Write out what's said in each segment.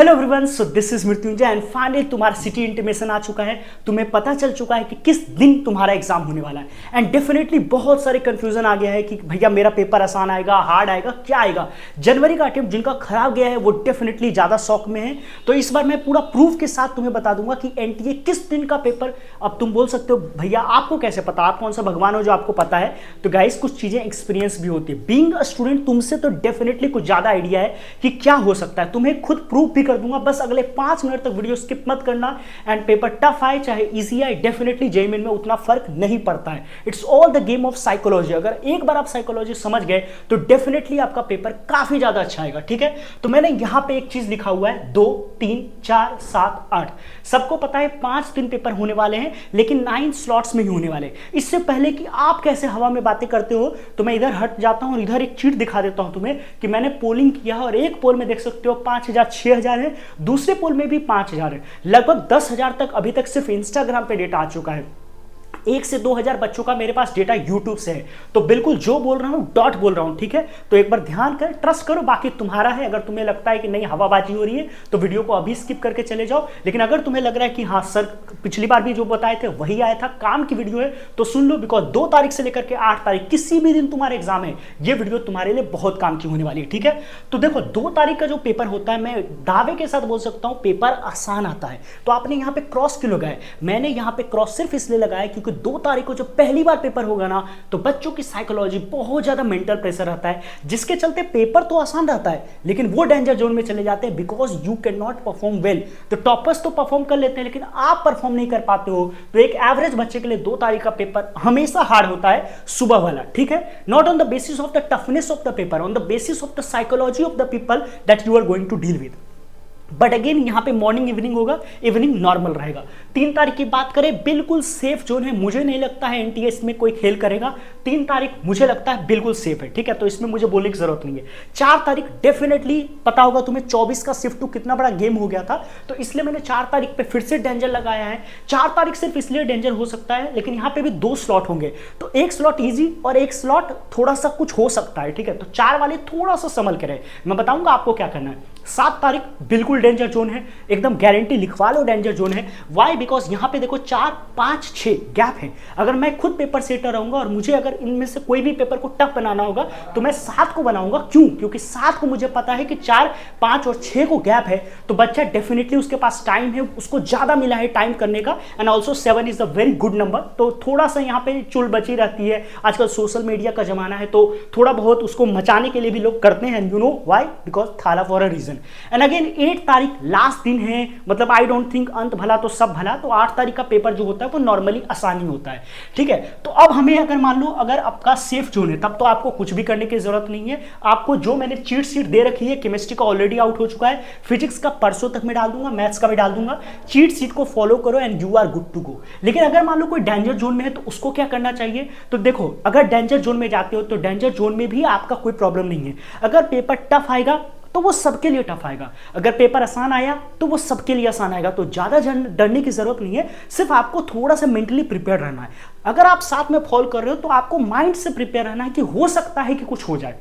Hello everyone, so this is Mrityunjay and finally तुम्हारा city intimation आ चुका है। तुम्हें पता चल चुका है कि किस दिन तुम्हारा एग्जाम होने वाला है। एंड डेफिनेटली बहुत सारे कंफ्यूजन आ गया है कि भैया मेरा पेपर आसान आएगा, हार्ड आएगा, क्या आएगा। जनवरी का अटेम्प्ट जिनका खराब गया है वो डेफिनेटली ज्यादा शौक में है। तो इस बार मैं पूरा प्रूफ के साथ तुम्हें बता दूंगा कि एनटीए किस दिन का पेपर। अब तुम बोल सकते हो भैया आपको कैसे पता, आप कौन सा भगवान हो जो आपको पता है। तो गाइस कुछ चीजें एक्सपीरियंस भी होती है। बीइंग अ स्टूडेंट तुमसे तो डेफिनेटली कुछ ज्यादा आइडिया है कि क्या हो सकता है। तुम्हें खुद प्रूफ भी कर दूंगा, बस अगले 5 मिनट तक वीडियो स्किप मत करना। एंड पेपर टफ आए चाहे इजी आए, डेफिनेटली जेईई मेन में उतना फर्क नहीं पड़ता है। It's all the game of psychology. अगर एक बार आप साइकोलॉजी समझ गए तो डेफिनेटली आपका पेपर काफी ज्यादा अच्छा आएगा। ठीक है, तो मैंने यहां पे एक चीज लिखा हुआ है 2, 3, 4, 7, 8। सबको पता है 5 दिन पेपर होने वाले हैं, लेकिन 9 स्लॉट्स में ही होने वाले। इससे पहले कि आप कैसे हवा में बातें करते हो तो मैं इधर हट जाता हूं और इधर एक चीट दिखा देता हूं तुम्हें कि मैंने पोलिंग किया है। और एक पोल में देख सकते हो 5000, 6000 है, दूसरे पोल में भी 5000 है। लगभग 10,000 तक अभी तक सिर्फ इंस्टाग्राम पे डेटा आ चुका है। 1 से 2,000 बच्चों का मेरे पास डेटा यूट्यूब से है। तो बिल्कुल जो बोल रहा हूं डॉट बोल रहा हूं। ठीक है, तो एक बार ध्यान कर, ट्रस्ट करो, बाकी तुम्हारा है। अगर तुम्हें लगता है कि नहीं हवाबाजी हो रही है तो वीडियो को अभी स्किप करके चले जाओ। लेकिन अगर तुम्हें लग रहा है कि हाँ सर पिछली बार भी जो बताए थे वही आया था, काम की वीडियो है, तो सुन लो। बिकॉज 2 तारीख से लेकर के 8 तारीख किसी भी दिन तुम्हारा एग्जाम है, ये वीडियो तुम्हारे लिए बहुत काम की होने वाली है। ठीक है, तो देखो 2 तारीख का जो पेपर होता है, मैं दावे के साथ बोल सकता हूं पेपर आसान आता है। तो आपने यहाँ पे क्रॉस क्यों लगाया? मैंने यहाँ पे क्रॉस सिर्फ इसलिए लगाया क्योंकि 2 तारीख को जो पहली बार पेपर होगा ना, तो बच्चों की साइकोलॉजी बहुत ज्यादा मेंटल प्रेशर रहता है, जिसके चलते पेपर तो आसान रहता है लेकिन वो डेंजर जोन में चले जाते हैं। Because you can not perform well. तो टॉपर्स तो परफॉर्म कर लेते हैं लेकिन आप परफॉर्म नहीं कर पाते हो। तो एक एवरेज बच्चे के लिए 2 तारीख का पेपर हमेशा हार्ड होता है, सुबह वाला। ठीक है, not on the basis of the toughness of the paper, on the basis of the psychology of the people that you are going to deal with. But again यहाँ पे मॉर्निंग इवनिंग होगा, evening normal रहेगा। 3 तारीख की बात करें, बिल्कुल safe zone है। मुझे नहीं लगता है एनटीएस में कोई खेल करेगा। 3 तारीख मुझे लगता है बिल्कुल सेफ है। ठीक है, तो इसमें मुझे बोलने की जरूरत नहीं है। 4 तारीख डेफिनेटली पता होगा तुम्हें 24 का शिफ्ट 2 कितना बड़ा गेम हो गया था, तो इसलिए मैंने 4 तारीख पे फिर से डेंजर लगाया है। 4 तारीख सिर्फ इसलिए डेंजर हो सकता है, लेकिन यहाँ पे भी 2 स्लॉट होंगे, तो एक स्लॉट ईजी और एक स्लॉट थोड़ा सा कुछ हो सकता है। ठीक है, तो 4 वाले थोड़ा सा संभल के रहे। मैं बताऊंगा आपको क्या करना है। 7 तारीख बिल्कुल डेंजर जोन है, एकदम गारंटी लिखवा लो डेंजर जोन है। वाई? बिकॉज यहां पे देखो 4, 5, 6 गैप है। अगर मैं खुद पेपर सेटर रहूंगा और मुझे अगर इनमें से कोई भी पेपर को टफ बनाना होगा तो मैं 7 को बनाऊंगा। क्यों? क्योंकि 7 को मुझे पता है कि 4, 5 और 6 को गैप है, तो बच्चा डेफिनेटली उसके पास टाइम है, उसको ज्यादा मिला है टाइम करने का। And also 7 is a very good number. तो थोड़ा सा यहाँ पे चुल बची रहती है। आजकल सोशल मीडिया का जमाना है, तो थोड़ा बहुत उसको मचाने के लिए भी लोग करते हैं। You know why? Because Thala for a reason. And again 8 तारीख लास्ट दिन है, मतलब आई डोंट थिंक अंत भला तो सब भला। तो 8 तारीख का पेपर जो होता है वो नॉर्मली आसानी होता है। ठीक है, तो अब हमें अगर मान लो अगर आपका सेफ जोन है तब तो आपको कुछ भी करने की जरूरत नहीं है। आपको जो मैंने चीट शीट दे रखी है, केमिस्ट्री का ऑलरेडी आउट हो चुका है, फिजिक्स का परसों तक मैं डाल दूंगा, मैथ्स का भी डाल दूंगा। चीट शीट को फॉलो करो and you are good to go. लेकिन अगर मान लो कोई डेंजर जोन में है तो उसको क्या करना चाहिए? तो देखो अगर डेंजर जोन में जाते हो तो डेंजर जोन में भी आपका कोई प्रॉब्लम नहीं है। अगर पेपर टफ आएगा तो वो सबके लिए टफ आएगा, अगर पेपर आसान आया तो वो सबके लिए आसान आएगा। तो ज्यादा डरने की जरूरत नहीं है, सिर्फ आपको थोड़ा सा मेंटली प्रिपेयर रहना है। अगर आप साथ में फॉलो कर रहे हो तो आपको माइंड से प्रिपेयर रहना है कि हो सकता है कि कुछ हो जाए।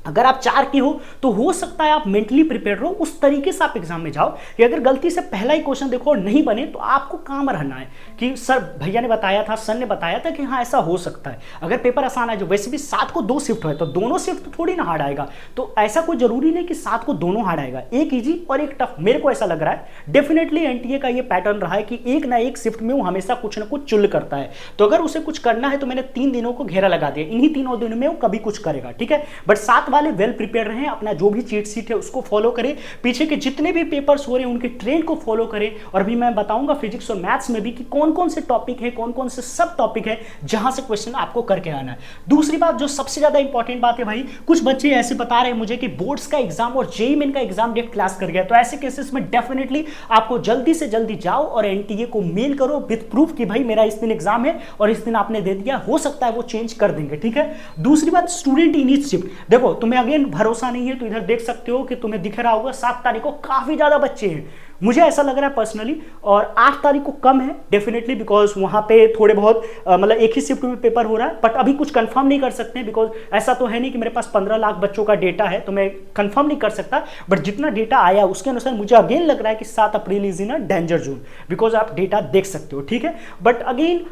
अगर आप 4 की हो तो हो सकता है आप मेंटली प्रिपेयर रहो, उस तरीके से आप एग्जाम में जाओ कि अगर गलती से पहला ही क्वेश्चन देखो और नहीं बने तो आपको काम रहना है कि सर भैया ने बताया था, सर ने बताया था कि हाँ ऐसा हो सकता है। अगर पेपर आसान है, जो वैसे भी 7 को 2 शिफ्ट है तो दोनों शिफ्ट तो थोड़ी ना हार्ड आएगा। तो ऐसा कोई जरूरी नहीं कि 7 को दोनों हार्ड आएगा, एक ईजी और एक टफ। मेरे को ऐसा लग रहा है डेफिनेटली एनटीए का ये पैटर्न रहा है कि एक ना एक शिफ्ट में वो हमेशा कुछ ना कुछ चुल करता है। तो अगर उसे कुछ करना है तो मैंने 3 दिनों को घेरा लगा दिया, इन्हीं 3 दिनों में वो कभी कुछ करेगा। ठीक है, बट 7 वाले वेल प्रिपेयर रहे, अपना जो भी चीट शीट है उसको फॉलो करें, पीछे के जितने भी पेपर्स हो रहे हैं उनके ट्रेंड को फॉलो करें। और अभी मैं बताऊंगा फिजिक्स और मैथ्स में भी कि कौन कौन से टॉपिक है, कौन कौन से सब टॉपिक है जहां से क्वेश्चन आपको करके आना है। दूसरी बात जो सबसे ज्यादा इंपॉर्टेंट बात है भाई, कुछ बच्चे ऐसे बता रहे हैं मुझे कि बोर्ड्स का एग्जाम और जेईई मेन का एग्जाम डेट क्लास कर गया। तो ऐसे केसेस में डेफिनेटली आपको जल्दी से जल्दी जाओ और एनटीए को मेल करो विद प्रूफ कि भाई मेरा इस दिन एग्जाम है और इस दिन आपने दे दिया, हो सकता है वो चेंज कर देंगे। ठीक है, दूसरी बात स्टूडेंट इनिशिएटिव। देखो तुम्हें अगेन भरोसा नहीं है तो इधर देख सकते हो कि तुम्हें दिख रहा होगा 7 तारीख को काफी ज्यादा बच्चे हैं। मुझे ऐसा लग रहा है पर्सनली। और 8 तारीख को कम है डेफिनेटली, बिकॉज वहाँ पे थोड़े बहुत मतलब एक ही शिफ्ट में पेपर हो रहा है, बट अभी कुछ कंफर्म नहीं कर सकते हैं, बिकॉज ऐसा तो है नहीं कि मेरे पास 15 लाख बच्चों का डेटा है तो मैं कंफर्म नहीं कर सकता। बट जितना डेटा आया उसके अनुसार मुझे अगेन लग रहा है कि 7 April is in a danger zone, because आप डेटा देख सकते हो, ठीक है। बट अगेन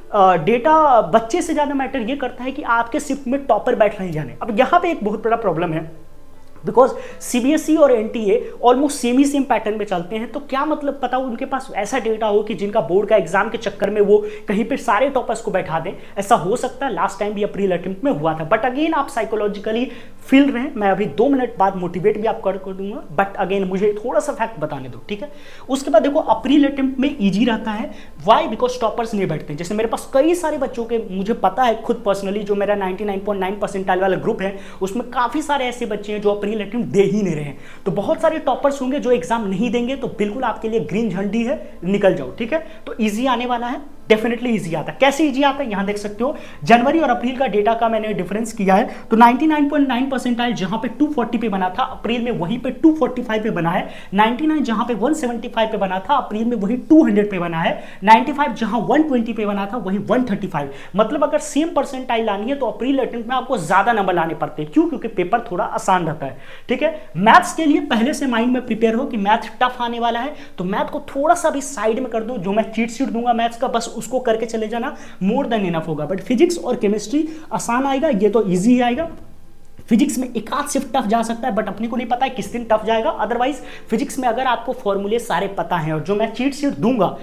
डेटा बच्चे से ज़्यादा मैटर ये करता है कि आपके शिफ्ट में टॉपर बैठ नहीं जाने। अब यहाँ पे एक बहुत बड़ा प्रॉब्लम है, बिकॉज सीबीएसई और एनटीए ऑलमोस्ट सेम पैटर्न में चलते हैं, तो क्या मतलब पता हो उनके पास ऐसा डेटा हो कि जिनका बोर्ड का एग्जाम के चक्कर में वो कहीं पे सारे टॉपर्स को बैठा दें। ऐसा हो सकता है, लास्ट टाइम भी अप्रैल अटेम्प्ट में हुआ था। बट अगेन आप साइकोलॉजिकली फील रहे हैं, मैं अभी 2 मिनट बाद मोटिवेट भी आप कर दूंगा, बट अगेन मुझे थोड़ा सा फैक्ट बताने दो, ठीक है। उसके बाद देखो अप्रैल अटेम्प्ट में ईजी रहता है, वाई? बिकॉज टॉपर्स नहीं बैठते। जैसे मेरे पास कई सारे बच्चों के, मुझे पता है खुद पर्सनली, जो मेरा 99.9 परसेंटाइल वाला ग्रुप है उसमें काफी सारे ऐसे बच्चे हैं जो अप्रैल अटेम्प्ट दे ही नहीं रहे हैं। तो बहुत सारे टॉपर्स होंगे जो एग्जाम नहीं देंगे, तो बिल्कुल आपके लिए ग्रीन झंडी है, निकल जाओ, ठीक है। तो इजी आने वाला है, डेफिनेटली इजी आता है। कैसे इजी आता है यहां देख सकते हो, जनवरी और अप्रैल का डेटा का मैंने डिफरेंस किया है। तो 99.9 परसेंटाइल जहां पे 240 पे बना था, अप्रैल में वहीं पे 245 पे बना है। 99 जहां पे 175 पे बना था, अप्रैल में वही 200 पे बना है। 95 जहां 120 पे बना था, वही 135। मतलब अगर सेम परसेंटाइल लानी है तो अप्रैल अटेम्प्ट में आपको ज्यादा नंबर लाने पड़ते हैं। क्यों? क्योंकि पेपर थोड़ा आसान रहता है, ठीक है। मैथ्स के लिए पहले से माइंड में प्रिपेयर हो कि मैथ टफ आने वाला है, तो मैथ को थोड़ा सा भी साइड में कर दो। जो मैं चीट शीट दूंगा मैथ्स का, बस उसको करके चले जाना, मोर देन इनफ होगा। बट फिजिक्स और केमिस्ट्री आसान आएगा, ये तो इजी ही आएगा। फिजिक्स में एक आध शिफ्ट टफ जा सकता है, बट अपने को नहीं पता है किस दिन टफ जाएगा। अदरवाइज फिजिक्स में अगर आपको फॉर्मूले सारे पता हैं और जो मैं चीट शीट दूंगा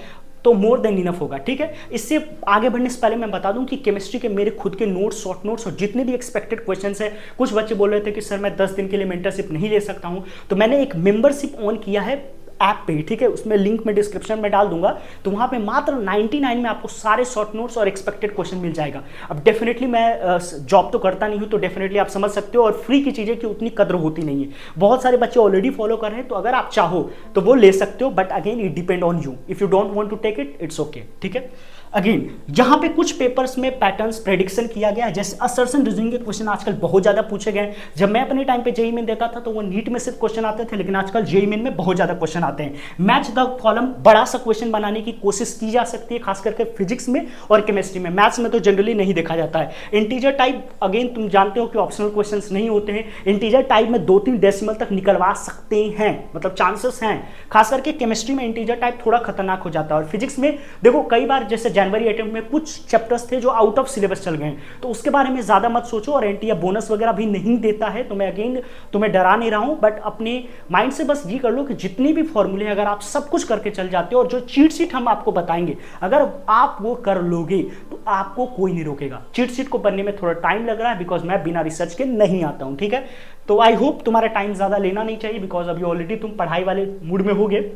तो मोर देन इनफ होगा, ठीक है। इससे आगे बढ़ने से पहले मैं बता दूं कि केमिस्ट्री के मेरे खुद के नोट्स, शॉर्ट नोट्स और जितने भी एक्सपेक्टेड क्वेश्चंस है, कुछ बच्चे बोल रहे थे कि सर मैं 10 दिन के लिए मेंटरशिप नहीं ले सकता हूं, तो मैंने एक मेंबरशिप ऑन किया है ऐप पे, ठीक है। उसमें लिंक में डिस्क्रिप्शन में डाल दूंगा, तो वहां पे मात्र 99 में आपको सारे शॉर्ट नोट्स और एक्सपेक्टेड क्वेश्चन मिल जाएगा। अब डेफिनेटली मैं जॉब तो करता नहीं हूं, तो डेफिनेटली आप समझ सकते हो, और फ्री की चीजें की उतनी कद्र होती नहीं है। बहुत सारे बच्चे ऑलरेडी फॉलो कर रहे हैं, तो अगर आप चाहो तो वो ले सकते हो, but again it depend on you. If you don't want to take it, it's okay, ठीक है। अगेन यहाँ पे कुछ पेपर्स में पैटर्न्स प्रेडिक्शन किया गया है, जैसे असर्शन रीजनिंग के क्वेश्चन आजकल बहुत ज्यादा पूछे गए। जब मैं अपने टाइम पे जेईई मेन देता था तो वो नीट में सिर्फ क्वेश्चन आते थे, लेकिन आजकल जेईई मेन में बहुत ज्यादा क्वेश्चन आते हैं। मैच द कॉलम, बड़ा सा क्वेश्चन बनाने की कोशिश की जा सकती है, खास करके फिजिक्स में और केमिस्ट्री में। मैथ्स में तो जनरली नहीं देखा जाता है। इंटीजर टाइप, अगेन तुम जानते हो कि ऑप्शनल क्वेश्चन नहीं होते हैं। इंटीजर टाइप में 2-3 डेसिमल तक निकलवा सकते हैं, मतलब चांसेस हैं। खास करके केमिस्ट्री में इंटीजर टाइप थोड़ा खतरनाक हो जाता है। और फिजिक्स में देखो कई बार, जैसे जनवरी अटेम्प्ट में कुछ चैप्टर्स थे जो आउट ऑफ सिलेबस चल गए, तो उसके बारे में ज्यादा मत सोचो। और एनटीए बोनस वगैरह भी नहीं देता है, तो मैं अगेन तुम्हें डरा नहीं रहा हूं, बट अपने माइंड से बस ये कर लो कि जितनी भी फॉर्मूले अगर आप सब कुछ करके चल जाते हो, और जो चीट शीट हम आपको बताएंगे अगर आप वो कर लोगे तो आपको कोई नहीं रोकेगा। चीट शीट को बनने में थोड़ा टाइम लग रहा है, बिकॉज मैं बिना रिसर्च के नहीं आता हूं, ठीक है। तो आई होप तुम्हारा टाइम ज्यादा लेना नहीं चाहिए, बिकॉज अभी ऑलरेडी तुम पढ़ाई वाले मूड में होगे।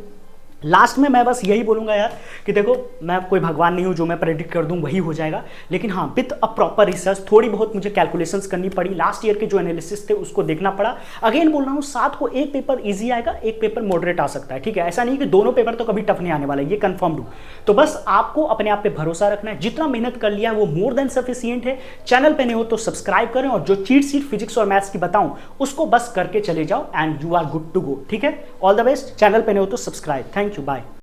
लास्ट में मैं बस यही बोलूंगा यार कि देखो, मैं कोई भगवान नहीं हूं जो मैं प्रेडिक्ट कर दूं वही हो जाएगा, लेकिन हाँ विद अ प्रॉपर रिसर्च थोड़ी बहुत मुझे कैलकुलेशंस करनी पड़ी। लास्ट ईयर के जो एनालिसिस थे उसको देखना पड़ा। अगेन बोल रहा हूं, 7 को एक पेपर इजी आएगा, एक पेपर मॉडरेट आ सकता है, ठीक है। ऐसा नहीं कि दोनों पेपर तो कभी टफ नहीं आने वाला है, ये कंफर्म हूं। तो बस आपको अपने आप पे भरोसा रखना है। जितना मेहनत कर लिया वो मोर देन सफिशिएंट है। चैनल पे नहीं हो तो सब्सक्राइब करें, और जो चीट शीट फिजिक्स और मैथ्स की बताऊं उसको बस करके चले जाओ, and you are good to go, ठीक है। All the best. चैनल पे नहीं हो तो सब्सक्राइब। Thank you, bye.